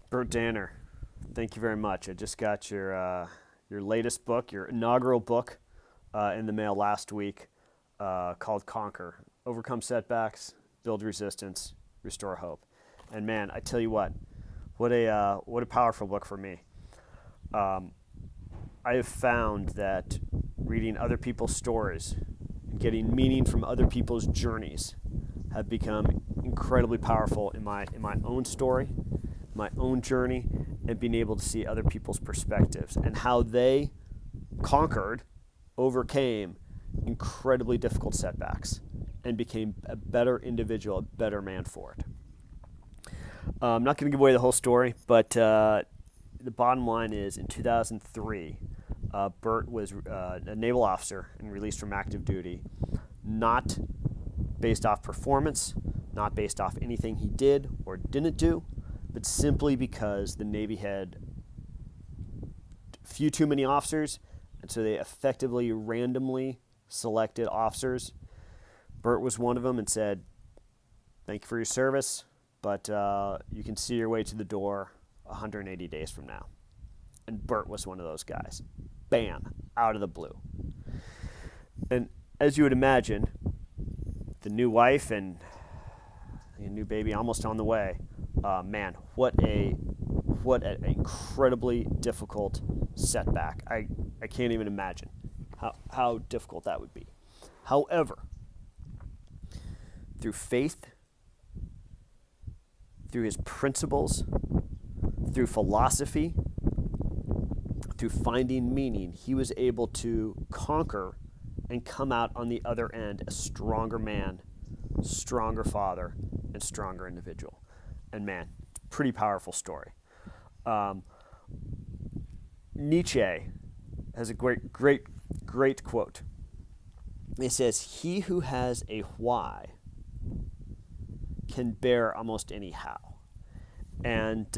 Bert Danner, thank you very much. I just got your latest book, your inaugural book, in the mail last week, called Conquer: Overcome Setbacks, Build Resistance, Restore Hope. And man, I tell you what a powerful book for me. Um, I have found that reading other people's stories and getting meaning from other people's journeys have become incredibly powerful in my own story, my own journey, and being able to see other people's perspectives and how they conquered, overcame incredibly difficult setbacks, and became a better individual, a better man for it. I'm not going to give away the whole story, but the bottom line is in 2003, Bert was a naval officer and released from active duty, not based off performance, not based off anything he did or didn't do, but simply because the Navy had a few too many officers, and so they effectively randomly selected officers. Bert was one of them and said, "Thank you for your service, but you can see your way to the door 180 days from now." And Bert was one of those guys. Bam, out of the blue. And as you would imagine, the new wife and a new baby almost on the way. Man, what an incredibly difficult setback. I can't even imagine how difficult that would be. However, through faith, through his principles, through philosophy, through finding meaning, he was able to conquer and come out on the other end a stronger man, stronger father, and stronger individual. And man, pretty powerful story. Nietzsche has a great quote. It says, "He who has a why can bear almost any how." And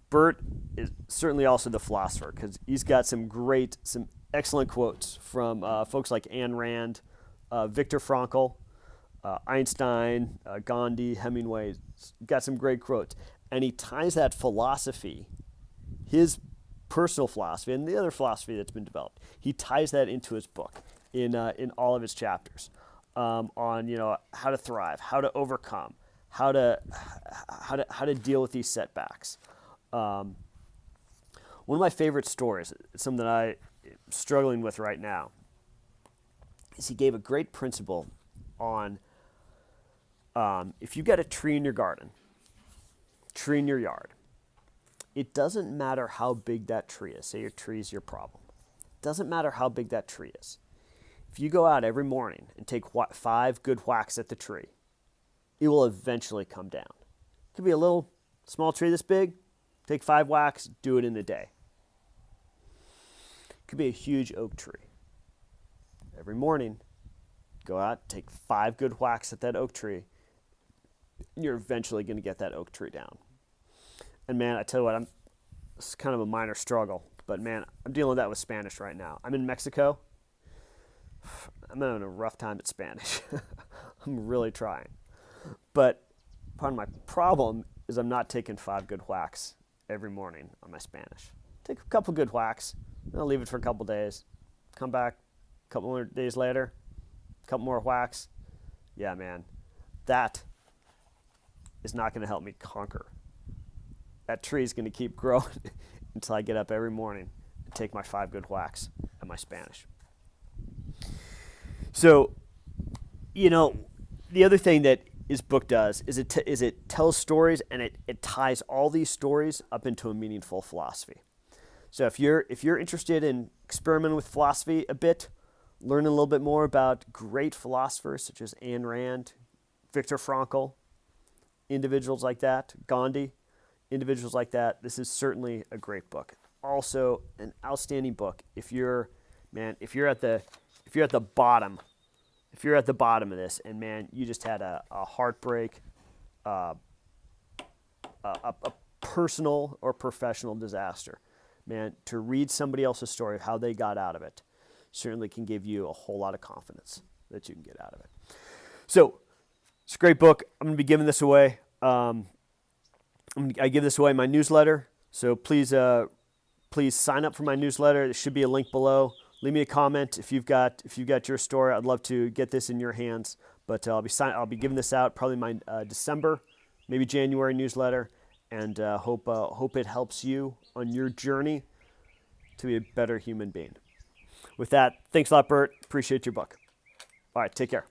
Bert is certainly also the philosopher, because he's got some excellent quotes from folks like Ayn Rand, Viktor Frankl, Einstein, Gandhi, Hemingway. He's got some great quotes. And he ties that philosophy, his personal philosophy, and the other philosophy that's been developed, he ties that into his book in all of his chapters, on how to thrive, how to overcome, how to deal with these setbacks. One of my favorite stories, something that I'm struggling with right now, is he gave a great principle on if you've got a tree in your garden, tree in your yard, it doesn't matter how big that tree is. Say your tree is your problem. It doesn't matter how big that tree is. If you go out every morning and take 5 good whacks at the tree, it will eventually come down. It could be a little small tree this big. Take 5 whacks, do it in a day. It could be a huge oak tree. Every morning, go out, take 5 good whacks at that oak tree, and you're eventually going to get that oak tree down. And man, I tell you what, it's kind of a minor struggle, but man, I'm dealing with that with Spanish right now. I'm in Mexico. I'm having a rough time at Spanish. I'm really trying. But part of my problem is I'm not taking 5 good whacks every morning on my Spanish. Take a couple good whacks, then I'll leave it for a couple days. Come back a couple more days later, a couple more whacks. Yeah, man, that is not going to help me conquer. That tree is going to keep growing until I get up every morning and take my 5 good whacks at my Spanish. So, the other thing that his book does is it tells stories, and it ties all these stories up into a meaningful philosophy. So if you're interested in experimenting with philosophy a bit, learning a little bit more about great philosophers such as Ayn Rand, Viktor Frankl, individuals like that, Gandhi, individuals like that, this is certainly a great book. Also, an outstanding book if you're at the bottom. If you're at the bottom of this, and man, you just had a heartbreak, a personal or professional disaster, man, to read somebody else's story of how they got out of it certainly can give you a whole lot of confidence that you can get out of it. So, it's a great book. I'm going to be giving this away. I give this away in my newsletter, so please sign up for my newsletter. There should be a link below. Leave me a comment if you've got your story. I'd love to get this in your hands. But I'll be giving this out probably my December, maybe January newsletter, and hope it helps you on your journey to be a better human being. With that, thanks a lot, Bert. Appreciate your book. All right, take care.